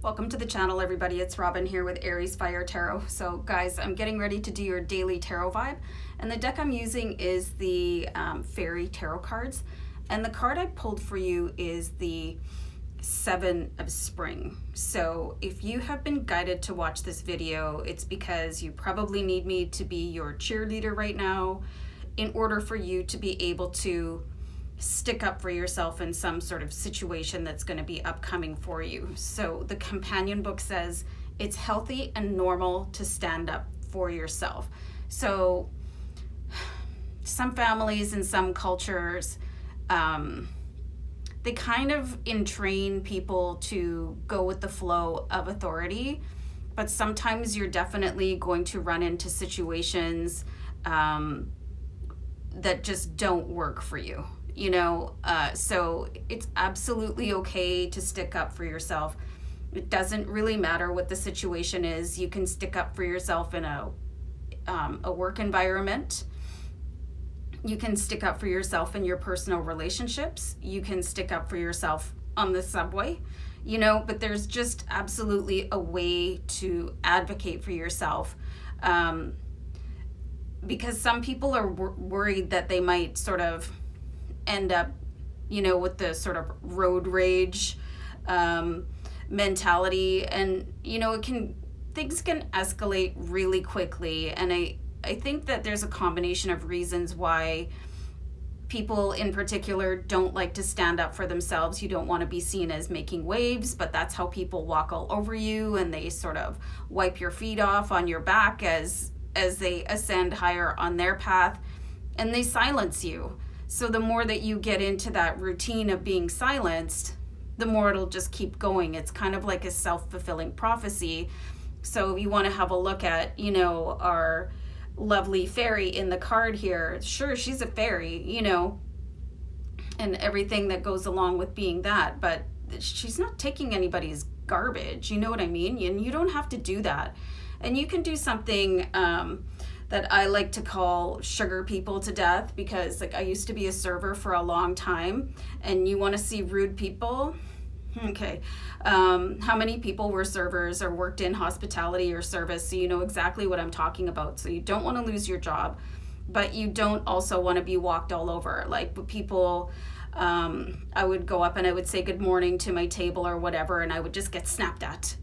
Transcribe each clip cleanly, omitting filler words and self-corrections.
Welcome to the channel, everybody. It's Robin here with AriesFireTarot. So guys, I'm getting ready to do your daily tarot vibe, and the deck I'm using is the Fairy Tarot cards, and the card I pulled for you is the Seven of Spring. So if you have been guided to watch this video, it's because you probably need me to be your cheerleader right now in order for you to be able to stick up for yourself in some sort of situation that's going to be upcoming for you. So the companion book says it's healthy and normal to stand up for yourself. So some families and some cultures, they kind of entrain people to go with the flow of authority, but sometimes you're definitely going to run into situations that just don't work for you. So it's absolutely okay to stick up for yourself. It doesn't really matter what the situation is. You can stick up for yourself in a work environment. You can stick up for yourself in your personal relationships. You can stick up for yourself on the subway, but there's just absolutely a way to advocate for yourself. Because some people are worried that they might sort of end up, with the sort of road rage mentality, and things can escalate really quickly. And I think that there's a combination of reasons why people in particular don't like to stand up for themselves. You don't want to be seen as making waves, but that's how people walk all over you, and they sort of wipe your feet off on your back as they ascend higher on their path, and they silence you. So the more that you get into that routine of being silenced, the more it'll just keep going. It's kind of like a self-fulfilling prophecy. So you want to have a look at, our lovely fairy in the card here. Sure, she's a fairy, and everything that goes along with being that, but she's not taking anybody's garbage. You know what I mean? And you don't have to do that. And you can do something that I like to call sugar people to death, because I used to be a server for a long time, and you want to see rude people. Okay. How many people were servers or worked in hospitality or service? So you know exactly what I'm talking about. So you don't want to lose your job, but you don't also want to be walked all over. Like people, I would go up and I would say good morning to my table or whatever, and I would just get snapped at,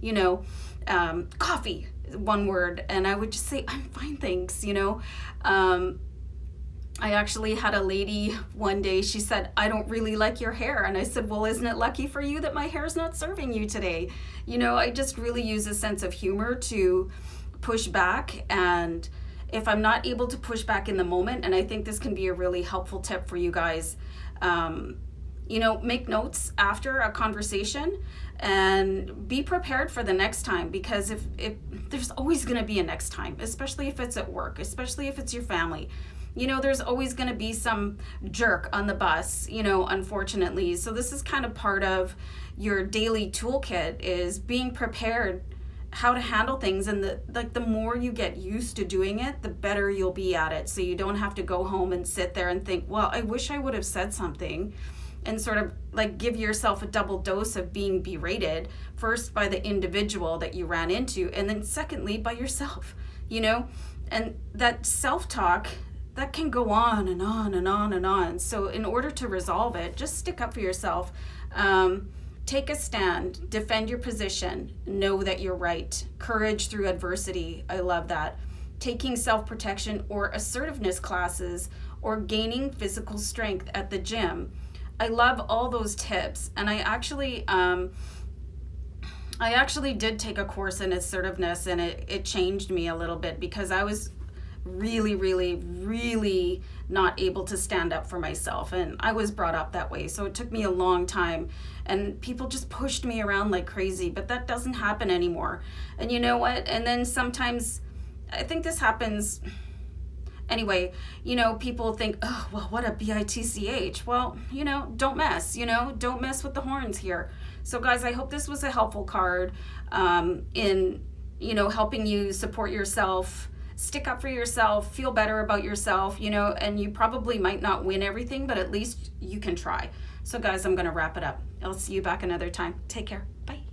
coffee, one word, and I would just say, I'm fine, thanks, I actually had a lady one day, she said, I don't really like your hair. And I said, well, isn't it lucky for you that my hair's not serving you today? I just really use a sense of humor to push back. And if I'm not able to push back in the moment, and I think this can be a really helpful tip for you guys, make notes after a conversation and be prepared for the next time, because if there's always going to be a next time, especially if it's at work, especially if it's your family. There's always going to be some jerk on the bus, unfortunately. So this is kind of part of your daily toolkit, is being prepared how to handle things. And the more you get used to doing it, the better you'll be at it. So you don't have to go home and sit there and think, well, I wish I would have said something, and sort of give yourself a double dose of being berated, first by the individual that you ran into, and then secondly by yourself, and that self-talk, that can go on and on and on and on. So in order to resolve it, just stick up for yourself. Take a stand, defend your position, know that you're right. Courage through adversity, I love that. Taking self-protection or assertiveness classes, or gaining physical strength at the gym. I love all those tips. And I actually did take a course in assertiveness, and it changed me a little bit, because I was really, really, really not able to stand up for myself, and I was brought up that way. So it took me a long time, and people just pushed me around like crazy, but that doesn't happen anymore. And you know what? And then sometimes, I think this happens anyway, people think, oh, well, what a bitch. Well, don't mess, don't mess with the horns here. So guys, I hope this was a helpful card in, helping you support yourself, stick up for yourself, feel better about yourself, and you probably might not win everything, but at least you can try. So guys, I'm going to wrap it up. I'll see you back another time. Take care. Bye.